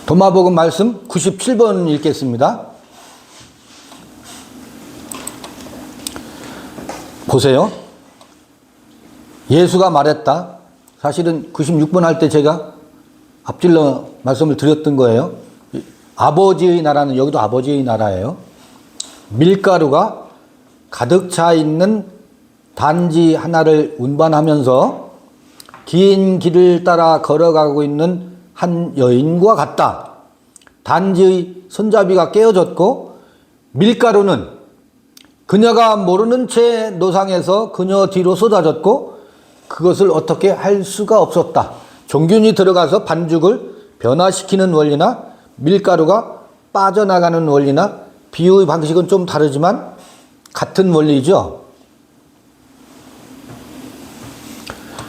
도마복음 말씀 97번 읽겠습니다. 보세요. 예수가 말했다. 사실은 96번 할 때 제가 앞질러 말씀을 드렸던 거예요. 아버지의 나라는, 여기도 아버지의 나라예요. 밀가루가 가득 차 있는 단지 하나를 운반하면서 긴 길을 따라 걸어가고 있는 한 여인과 같다. 단지의 손잡이가 깨어졌고 밀가루는 그녀가 모르는 채 노상에서 그녀 뒤로 쏟아졌고 그것을 어떻게 할 수가 없었다. 종균이 들어가서 반죽을 변화시키는 원리나 밀가루가 빠져나가는 원리나 비유의 방식은 좀 다르지만 같은 원리죠.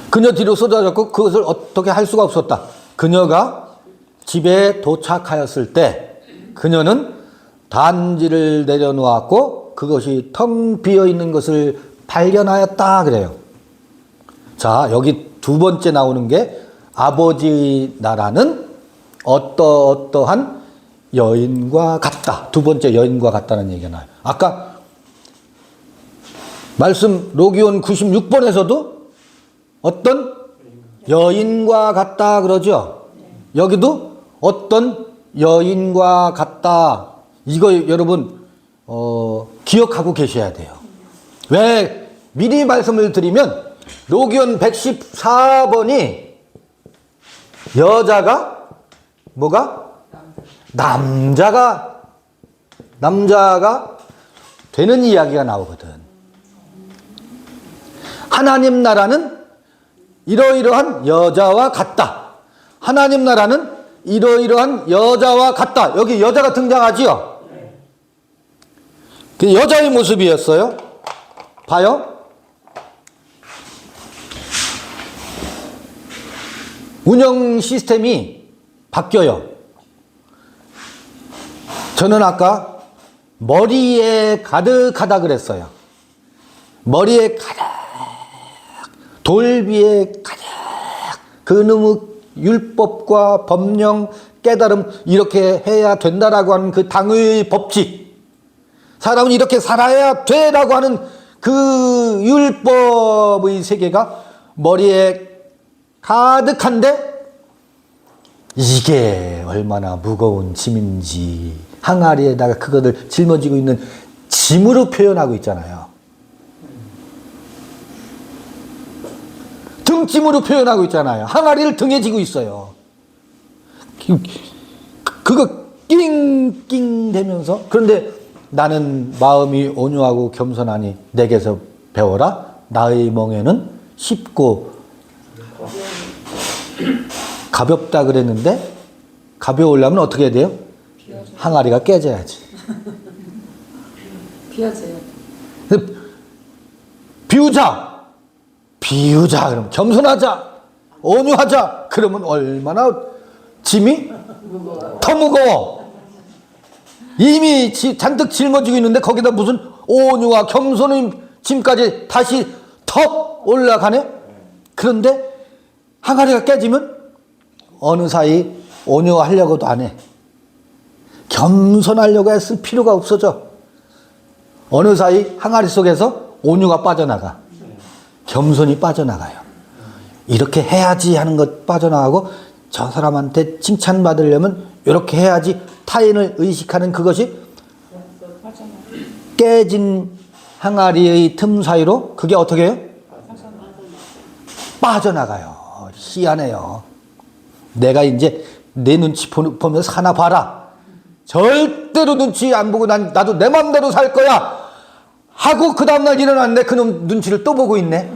그녀 뒤로 쏟아졌고 그것을 어떻게 할 수가 없었다. 그녀가 집에 도착하였을 때 그녀는 단지를 내려놓았고 그것이 텅 비어 있는 것을 발견하였다 그래요. 자, 여기 두 번째 나오는 게 아버지의 나라는 어떠한 여인과 같다. 두 번째 여인과 같다는 얘기가 나와요. 아까 말씀 로기온 96번에서도 어떤 여인과 같다 그러죠. 여기도 어떤 여인과 같다. 이거 여러분 기억하고 계셔야 돼요. 왜 미리 말씀을 드리면 로기온 114번이 여자가 뭐가? 남자가 되는 이야기가 나오거든. 하나님 나라는 이러이러한 여자와 같다. 하나님 나라는 이러이러한 여자와 같다. 여기 여자가 등장하지요. 그 여자의 모습이었어요. 봐요. 운영 시스템이 바뀌어요. 저는 아까 머리에 가득하다 그랬어요. 머리에 가득, 돌비에 가득, 그놈의 율법과 법령, 깨달음, 이렇게 해야 된다라고 하는 그 당의 법칙, 사람은 이렇게 살아야 돼라고 하는 그 율법의 세계가 머리에 가득한데 이게 얼마나 무거운 짐인지 항아리에다가 그것을 짊어지고 있는 짐으로 표현하고 있잖아요. 등짐으로 표현하고 있잖아요. 항아리를 등에 지고 있어요. 그거 낑낑 대면서, 그런데 나는 마음이 온유하고 겸손하니 내게서 배워라. 나의 멍에는 쉽고 가볍다 그랬는데 가벼우려면 어떻게 해야 돼요? 항아리가 깨져야지. 비워져요. 비우자 그러면 겸손하자, 온유하자 그러면 얼마나 짐이 더 무거워. 이미 잔뜩 짊어지고 있는데 거기다 무슨 온유와 겸손의 짐까지 다시 더 올라가네. 그런데 항아리가 깨지면 어느 사이 온유하려고도 안 해. 겸손하려고 했을 필요가 없어져. 어느 사이 항아리 속에서 온유가 빠져나가. 겸손이 빠져나가요. 이렇게 해야지 하는 것 빠져나가고 저 사람한테 칭찬받으려면 이렇게 해야지 타인을 의식하는 그것이 깨진 항아리의 틈 사이로 그게 어떻게 해요? 빠져나가요. 희한해요. 내가 이제 내 눈치 보면서 하나 봐라. 절대로 눈치 안 보고 나도 내 맘대로 살 거야 하고 그 다음날 일어났는데 그놈 눈치를 또 보고 있네.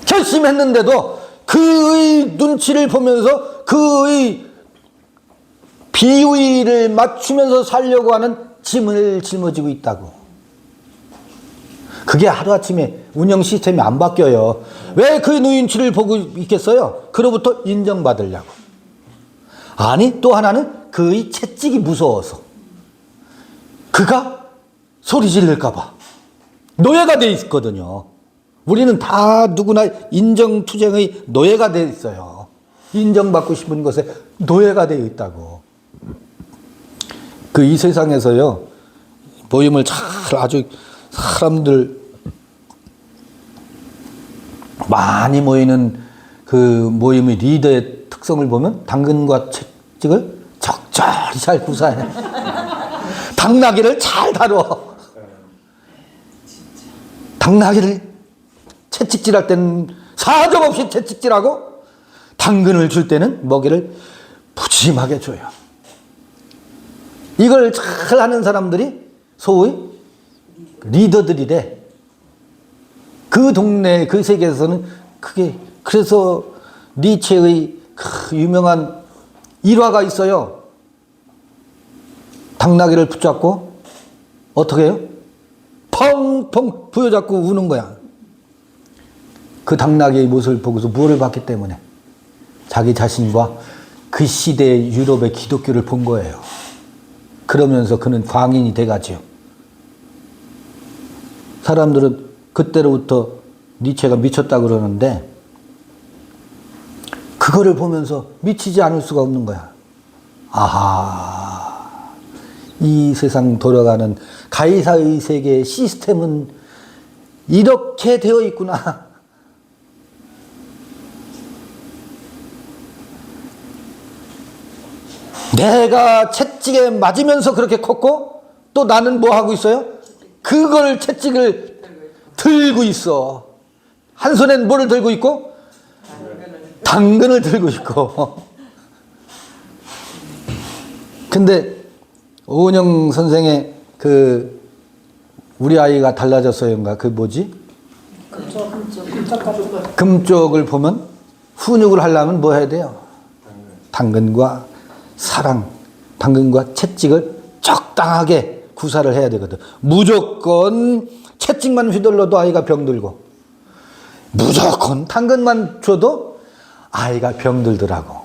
결심했는데도 그의 눈치를 보면서 그의 비위를 맞추면서 살려고 하는 짐을 짊어지고 있다고. 그게 하루아침에 운영 시스템이 안 바뀌어요. 왜 그의 눈치를 보고 있겠어요? 그로부터 인정받으려고. 아니, 또 하나는 그의 채찍이 무서워서. 그가 소리 지를까봐. 노예가 돼 있거든요. 우리는 다 누구나 인정투쟁의 노예가 돼 있어요. 인정받고 싶은 것에 노예가 되어 있다고. 그 이 세상에서요, 모임을 잘 아주 사람들 많이 모이는 그 모임의 리더의 특성을 보면 당근과 채찍을 적절히 잘 구사해. 당나귀를 잘 다뤄. 당나귀를 채찍질할 때는 사정없이 채찍질하고, 당근을 줄 때는 먹이를 푸짐하게 줘요. 이걸 잘 하는 사람들이 소위 리더들이래. 그 동네, 그 세계에서는 그게, 그래서 니체의 그 유명한 일화가 있어요. 당나귀를 붙잡고 어떻게 해요? 펑펑 부여잡고 우는 거야. 그 당나귀의 모습을 보고서 무엇을 봤기 때문에? 자기 자신과 그 시대의 유럽의 기독교를 본 거예요. 그러면서 그는 광인이 돼가지요. 사람들은 그때로부터 니체가 미쳤다고 그러는데, 그거를 보면서 미치지 않을 수가 없는 거야. 아하, 이 세상 돌아가는 가이사의 세계의 시스템은 이렇게 되어 있구나. 내가 채찍에 맞으면서 그렇게 컸고, 또 나는 뭐 하고 있어요? 그걸 채찍을 들고 있어. 한 손엔 뭐를 들고 있고? 당근을 들고 있고. 근데 오은영 선생의 그 우리 아이가 달라졌어요인가, 그 뭐지? 금쪽을 보면 훈육을 하려면 뭐 해야 돼요? 당근과 사랑, 당근과 채찍을 적당하게 구사를 해야 되거든. 무조건 채찍만 휘둘러도 아이가 병들고, 무조건 당근만 줘도 아이가 병들더라고.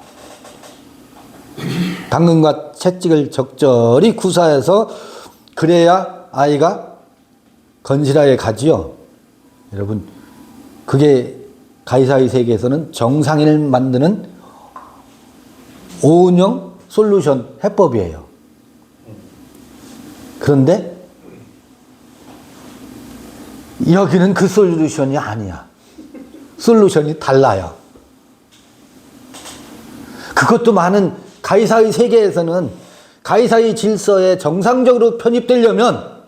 당근과 채찍을 적절히 구사해서 그래야 아이가 건실하게 가지요. 여러분, 그게 가이사의 세계에서는 정상인을 만드는 오은영 솔루션 해법이에요. 그런데 여기는 그 솔루션이 아니야. 솔루션이 달라요. 그것도 많은 가이사의 세계에서는 가이사의 질서에 정상적으로 편입되려면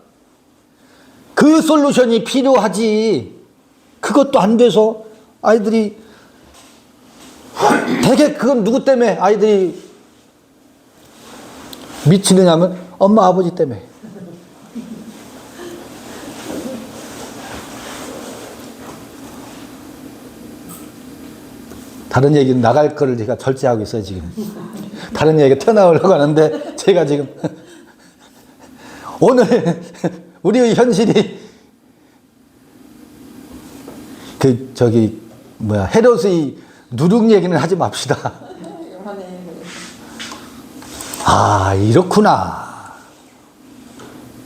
그 솔루션이 필요하지. 그것도 안 돼서 아이들이 되게, 그건 누구 때문에 아이들이 미치느냐면 엄마 아버지 때문에. 다른 얘기는 나갈 거를 제가 절제하고 있어요, 지금. 다른 얘기가 튀어나오려고 하는데, 제가 지금. 오늘, 우리의 현실이, 헤롯의 누룩 얘기는 하지 맙시다. 아, 이렇구나.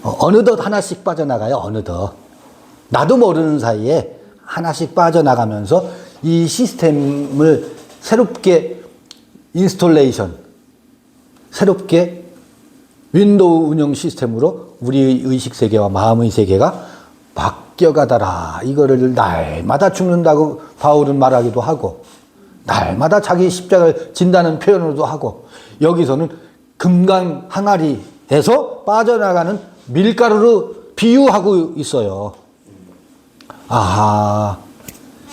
어느덧 하나씩 빠져나가요, 어느덧. 나도 모르는 사이에 하나씩 빠져나가면서 이 시스템을 새롭게 인스톨레이션, 새롭게 윈도우 운영 시스템으로 우리의 의식 세계와 마음의 세계가 바뀌어가더라. 이거를 날마다 죽는다고 바울은 말하기도 하고, 날마다 자기 십자가를 진다는 표현으로도 하고, 여기서는 금강 항아리에서 빠져나가는 밀가루로 비유하고 있어요. 아하,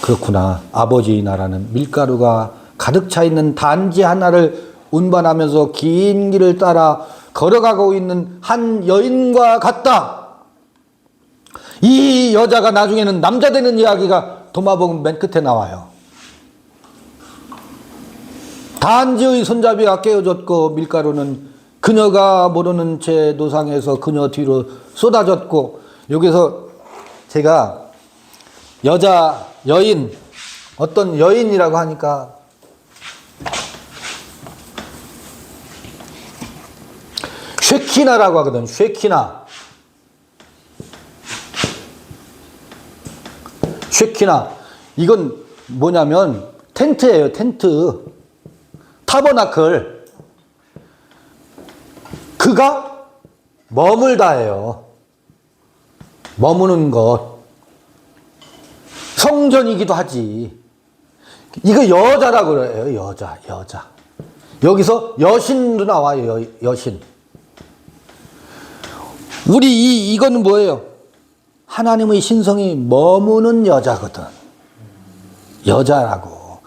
그렇구나. 아버지 나라는 밀가루가 가득 차 있는 단지 하나를 운반하면서 긴 길을 따라 걸어가고 있는 한 여인과 같다. 이 여자가 나중에는 남자 되는 이야기가 도마복음 맨 끝에 나와요. 단지의 손잡이가 깨어졌고, 밀가루는 그녀가 모르는 채 노상에서 그녀 뒤로 쏟아졌고, 여기서 제가 여인, 어떤 여인이라고 하니까 쉐키나라고 하거든. 쉐키나. 이건 뭐냐면 텐트예요, 텐트. 타버나클 그가 머물다예요. 머무는 것. 성전이기도 하지. 이거 여자라고 그래요. 여자. 여기서 여신도 나와요. 여신. 우리 이거는 뭐예요? 하나님의 신성이 머무는 여자거든. 여자라고.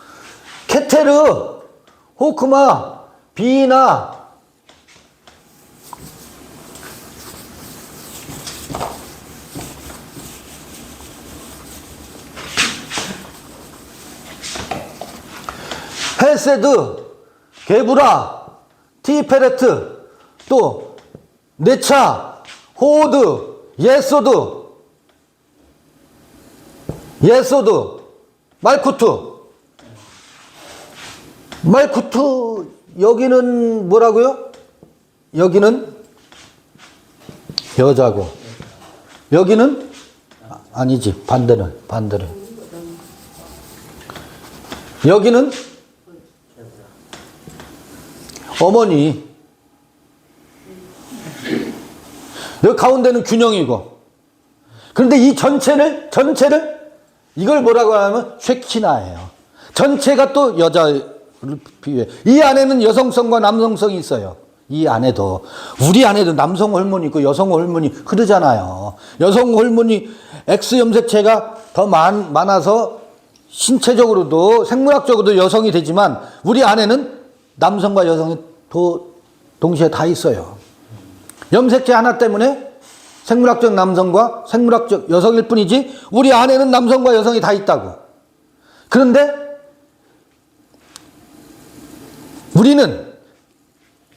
케테르, 호크마, 비나, 헤세드, 게브라, 티페레트, 또 네차, 호드, 예소드, 말쿠트, 여기는 뭐라고요? 여기는 여자고, 여기는 아니지, 반대는. 여기는 어머니. 여기 가운데는 균형이고. 그런데 이 전체를 이걸 뭐라고 하면 쉐키나예요. 전체가 또 여자를 비유해. 이 안에는 여성성과 남성성이 있어요. 이 안에도. 우리 안에도 남성 호르몬이 있고 여성 호르몬이 흐르잖아요. 여성 호르몬이 X 염색체가 더 많아서 신체적으로도 생물학적으로도 여성이 되지만 우리 안에는 남성과 여성이 동시에 다 있어요. 염색체 하나 때문에 생물학적 남성과 생물학적 여성일 뿐이지 우리 안에는 남성과 여성이 다 있다고. 그런데 우리는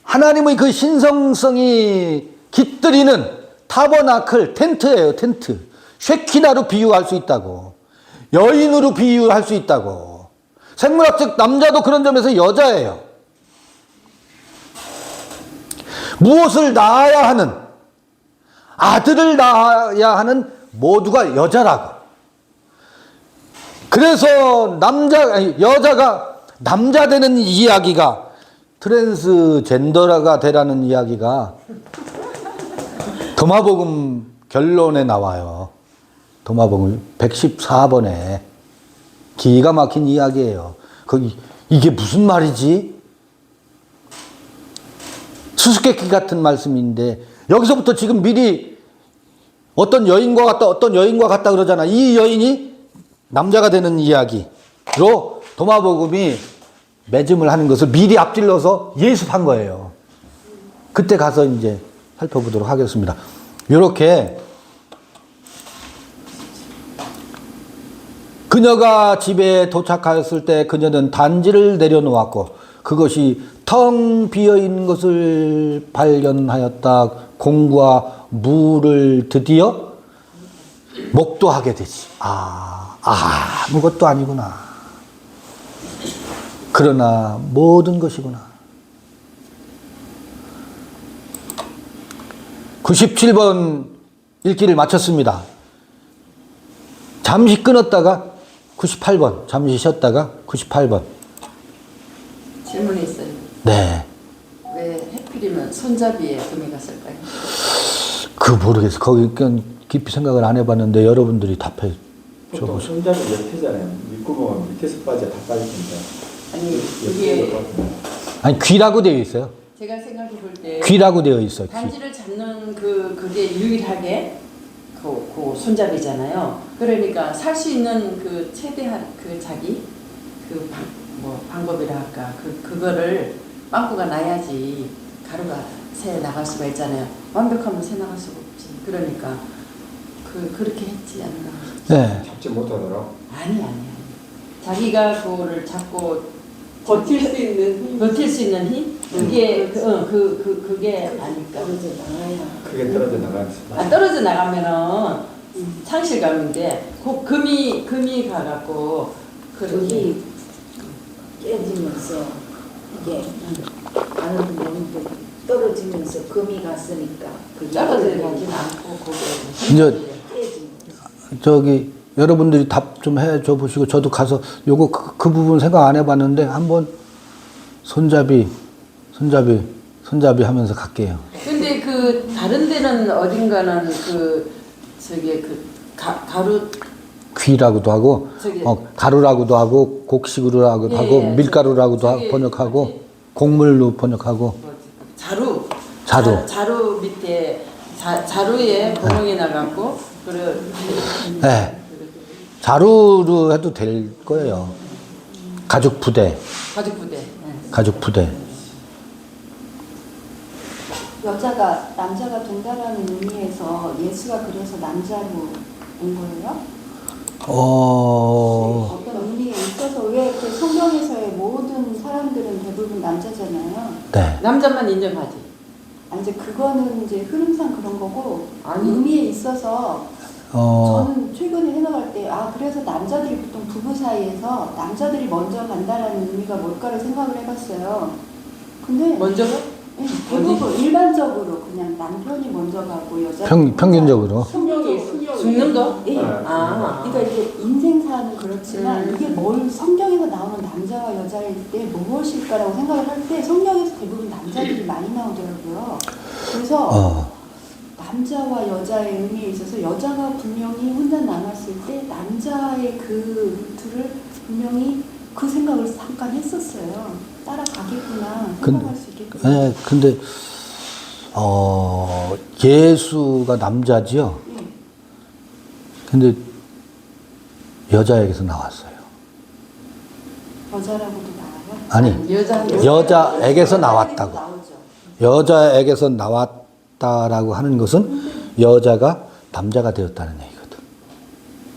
하나님의 그 신성성이 깃들이는 타버나클, 텐트예요. 텐트. 쉐키나로 비유할 수 있다고. 여인으로 비유할 수 있다고. 생물학적 남자도 그런 점에서 여자예요. 무엇을 낳아야 하는, 아들을 낳아야 하는 모두가 여자라고. 그래서 여자가 남자 되는 이야기가 트랜스젠더가 되라는 이야기가 도마복음 결론에 나와요. 도마복음 114번에. 기가 막힌 이야기예요. 이게 무슨 말이지? 수수께끼 같은 말씀인데 여기서부터 지금 미리 어떤 여인과 같다 그러잖아. 이 여인이 남자가 되는 이야기로 도마복음이 매짐을 하는 것을 미리 앞질러서 예습한 거예요. 그때 가서 이제 살펴보도록 하겠습니다. 이렇게 그녀가 집에 도착하였을 때 그녀는 단지를 내려놓았고 그것이 텅 비어있는 것을 발견하였다. 공과 물을 드디어 목도하게 되지. 아무것도 아니구나. 그러나 모든 것이구나. 97번 읽기를 마쳤습니다. 잠시 끊었다가 98번, 잠시 쉬었다가 98번. 질문이 있어요. 네. 왜 해필이면 손잡이에 금이 갔을까요? 모르겠어. 거기 깊이 생각을 안 해봤는데 여러분들이 답해 줘보세요. 손잡이 옆에잖아요. 밑구멍은 밑에서 빠져 다 빠질 텐데. 아니 이게 아니 귀라고 되어 있어요. 제가 생각해 볼 때 귀라고 되어 있어요. 귀. 단지를 잡는 그게 유일하게 그 손잡이잖아요. 그러니까 살 수 있는 그 최대한 그 자기 방법이라 할까 그거를 빵꾸가 나야지 가루가 새 나갈 수가 있잖아요. 완벽하면 새 나갈 수가 없지. 그러니까 그렇게 했지 않나. 네. 잡지 못하더라. 아니. 자기가 그거를 잡고 버틸 수 있는 힘? 그게 그게 아닐까. 그게 떨어져 나가지. 떨어져 나가면은 상실감인데 그 금이 가갖고 저기 깨지면서 이게 안으로 내는 떨어지면서 금이 갔으니까 떨어지지는 않고 그게 이제 저기 여러분들이 답 좀 해줘 보시고 저도 가서 요거 그 부분 생각 안 해봤는데 한번 손잡이 하면서 갈게요. 근데 그 다른 데는 어딘가는 가루 귀라고도 하고, 저기- 가루라고도 하고, 곡식으로라고도 예, 하고, 예. 밀가루라고도 저기 번역하고, 뭐지? 곡물로 번역하고, 자루. 자루. 자루 밑에 자루에 구멍이 나갖고 네. 자루로 해도 될 거예요. 가죽 부대. 가죽 부대. 가죽 부대. 남자가 된다라는 의미에서 예수가 그래서 남자로 온 거예요? 어떤 의미에 있어서 왜 그 성경에서의 모든 사람들은 대부분 남자잖아요. 네. 남자만 인정하지. 아니 이제 그거는 이제 흐름상 그런 거고 아니. 의미에 있어서 저는 최근에 해나갈 때 그래서 남자들이 보통 부부 사이에서 남자들이 먼저 간다라는 의미가 뭘까를 생각을 해봤어요. 근데 먼저가? 대부분 일반적으로 그냥 남편이 먼저 가고 여자 평균적으로. 죽는 거? 예. 그러니까 이게 인생사는 그렇지만 이게 뭘 성경에서 나오는 남자와 여자일 때 무엇일까라고 생각을 할 때 성경에서 대부분 남자들이 많이 나오더라고요. 그래서 남자와 여자의 의미에 있어서 여자가 분명히 혼자 남았을 때 남자의 그 루트를 분명히 그 생각을 잠깐 했었어요. 따라가겠구나 생각할 수 있겠구나. 네, 근데 예수가 남자지요. 예. 근데 여자에게서 나왔어요. 여자라고도 나와요? 아니, 여자 여자에게서 나왔다고. 나오죠. 여자에게서 나왔다라고 하는 것은 여자가 남자가 되었다는 얘기거든.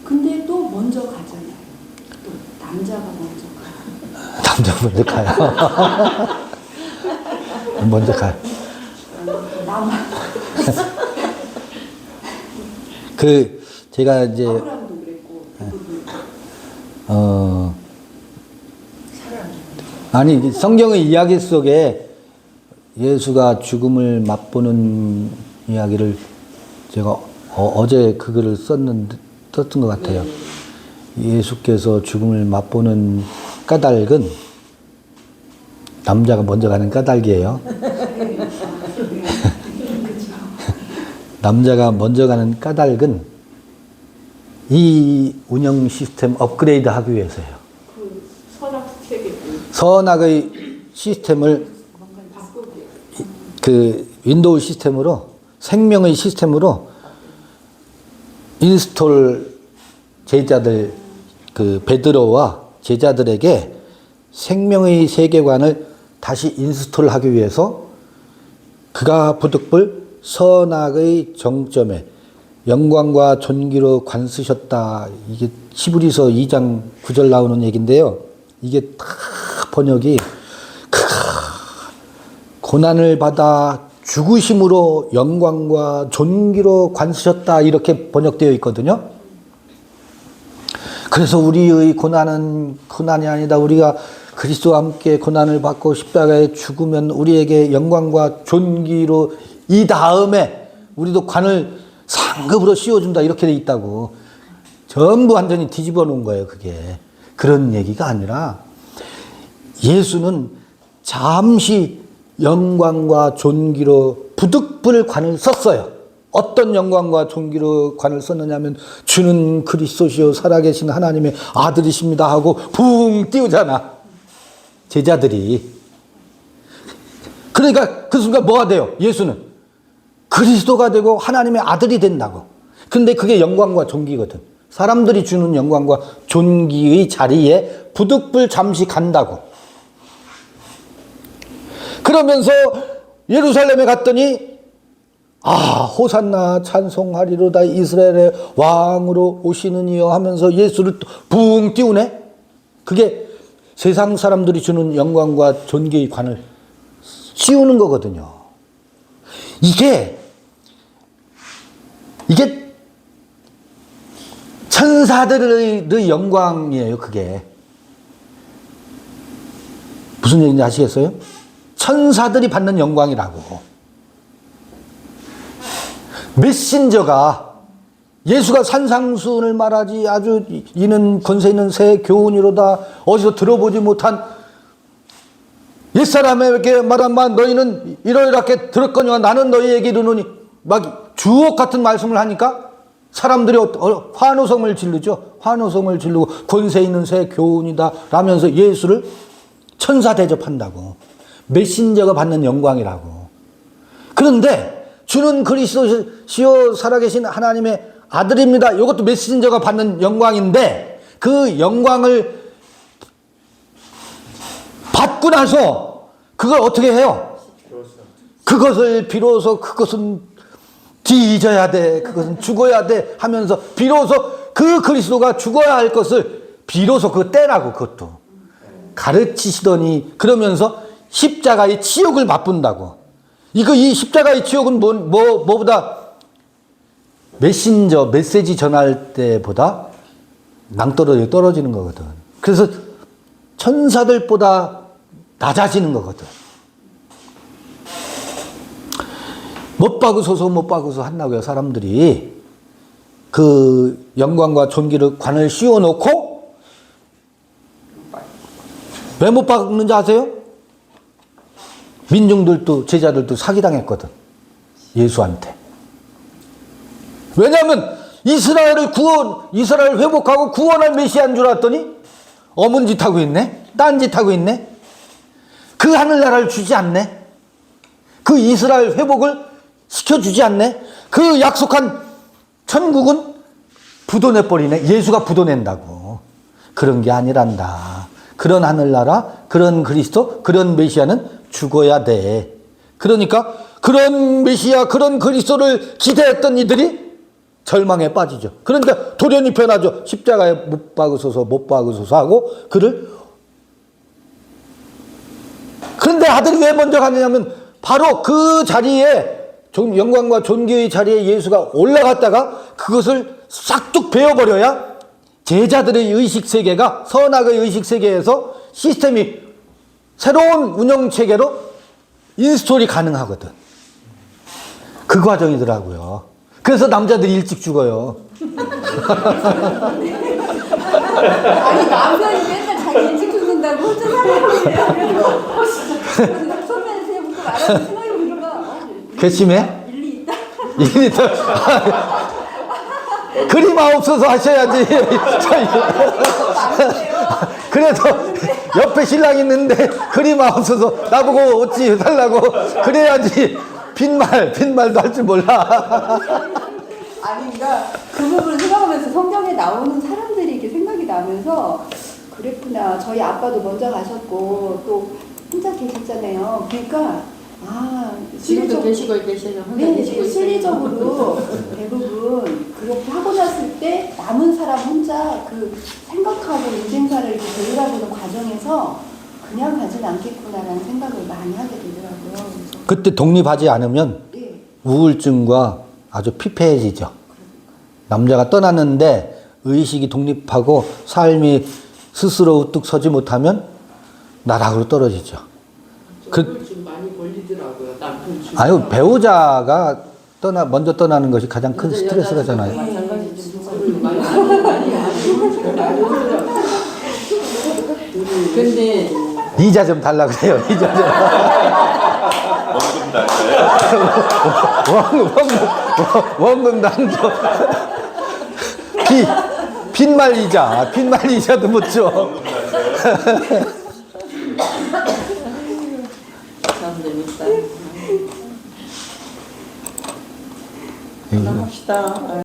근데 또 먼저 가잖아요. 또 남자가 먼저 가요. 남자 먼저 가요. 먼저 가요. 제가 이제, 아브라함도 그랬고, 아니, 성경의 이야기 속에 예수가 죽음을 맛보는 이야기를 제가 어제 그 글을 썼던 것 같아요. 예수께서 죽음을 맛보는 까닭은 남자가 먼저 가는 까닭이에요. 남자가 먼저 가는 까닭은 이 운영 시스템 업그레이드 하기 위해서예요. 그 선악 세계 선악의 시스템을 그 윈도우 시스템으로 생명의 시스템으로 인스톨 제자들 그 베드로와 제자들에게 생명의 세계관을 다시 인스톨하기 위해서 그가 부득불 선악의 정점에 영광과 존귀로 관쓰셨다. 이게 히브리서 2장 9절 나오는 얘기인데요. 이게 다 번역이 고난을 받아 죽으심으로 영광과 존귀로 관쓰셨다. 이렇게 번역되어 있거든요. 그래서 우리의 고난이 아니다. 우리가 그리스도와 함께 고난을 받고 십자가에 죽으면 우리에게 영광과 존귀로 이 다음에 우리도 관을 상급으로 씌워준다. 이렇게 돼 있다고. 전부 완전히 뒤집어 놓은 거예요. 그게. 그런 얘기가 아니라 예수는 잠시 영광과 존귀로 부득불 관을 썼어요. 어떤 영광과 존귀로 관을 썼느냐면 주는 그리스도시요 살아계신 하나님의 아들이십니다 하고 붕 띄우잖아. 제자들이. 그러니까 그 순간 뭐가 돼요? 예수는 그리스도가 되고 하나님의 아들이 된다고. 근데 그게 영광과 존귀거든. 사람들이 주는 영광과 존귀의 자리에 부득불 잠시 간다고. 그러면서 예루살렘에 갔더니 호산나 찬송하리로다 이스라엘의 왕으로 오시는 이여 하면서 예수를 붕 띄우네. 그게 세상 사람들이 주는 영광과 존귀의 관을 씌우는 거거든요. 이게 천사들의 영광이에요. 그게 무슨 얘기인지 아시겠어요? 천사들이 받는 영광이라고. 메신저가 예수가 산상수훈을 말하지 아주 이는 권세 있는 새 교훈이로다 어디서 들어보지 못한 옛사람에게 말한 바 너희는 이러이렇게 들었거니와 나는 너희에게 이르노니 막 주옥 같은 말씀을 하니까 사람들이 환호성을 지르죠. 환호성을 지르고 권세 있는 새 교훈이다 라면서 예수를 천사 대접한다고. 메신저가 받는 영광이라고. 그런데 주는 그리스도시요 살아계신 하나님의 아들입니다. 이것도 메신저가 받는 영광인데 그 영광을 받고 나서 그걸 어떻게 해요? 그것을 비로소 그것은 뒤져야 돼. 그것은 죽어야 돼 하면서 비로소 그 그리스도가 죽어야 할 것을 비로소 그 때라고 그것도 가르치시더니 그러면서 십자가의 치욕을 맛본다고. 이 십자가의 치욕은 뭐보다 메시지 전할 때보다 낭떠러지에 떨어지는 거거든. 그래서 천사들보다 낮아지는 거거든. 못 박으소서 한다고요. 사람들이 그 영광과 존귀를 관을 씌워놓고 왜 못 박는지 아세요? 민중들도 제자들도 사기당했거든. 예수한테. 왜냐하면 이스라엘 회복하고 구원할 메시아인 줄 알았더니 어문 짓 하고 있네. 딴 짓 하고 있네. 그 하늘나라를 주지 않네. 그 이스라엘 회복을 시켜주지 않네. 그 약속한 천국은 부도내버리네. 예수가 부도낸다고. 그런 게 아니란다. 그런 하늘나라, 그런 그리스도, 그런 메시아는 죽어야 돼. 그러니까 그런 메시아, 그런 그리스도를 기대했던 이들이 절망에 빠지죠. 그런데 돌연히 변하죠. 십자가에 못 박으소서 하고 그를. 그런데 아들이 왜 먼저 가느냐면 바로 그 자리에 영광과 존귀의 자리에 예수가 올라갔다가 그것을 싹둑 베어버려야 제자들의 의식세계가 선악의 의식세계에서 시스템이 새로운 운영체계로 인스톨이 가능하거든. 그 과정이더라고요. 그래서 남자들이 일찍 죽어요. 아니 남편이 맨날 자기 일찍 죽는다고 혼자 살아요. 선배는 그냥 묻고 말하는 생각이 보니까 괘씸해? 일리 있다. 일이 더 그림 없어서 하셔야지. 그래도 옆에 신랑 있는데 그림 없어서 나보고 어찌 해달라고 그래야지. 빈말도 할 줄 몰라. 아니 그러니까 그 부분을 생각하면서 성경에 나오는 사람들이 이렇게 생각이 나면서 그랬구나. 저희 아빠도 먼저 가셨고 또 혼자 계셨잖아요. 그러니까 지금도 계시고 계시죠. 혼자 네, 계시고 있어요. 실리적으로 대부분 그렇게 하고 났을 때 남은 사람 혼자 그 생각하고 인생사를 이렇게 되돌아보는 과정에서 그냥 가진 않겠구나라는 생각을 많이 하게 되더라고요. 그래서 그때 독립하지 않으면 네. 우울증과 아주 피폐해지죠. 남자가 떠났는데 의식이 독립하고 삶이 스스로 우뚝 서지 못하면 나락으로 떨어지죠. 우울증 많이 걸리더라고요. 남편 중. 아유, 배우자가 먼저 떠나는 것이 가장 큰 스트레스잖아요. 마찬가지지. 우울증 많이 근데 이자 좀 달라 그래요. 이자 좀. 원금 당줘. 빈말 이자도 못 줘. 참 재밌다. 그럼 합시다.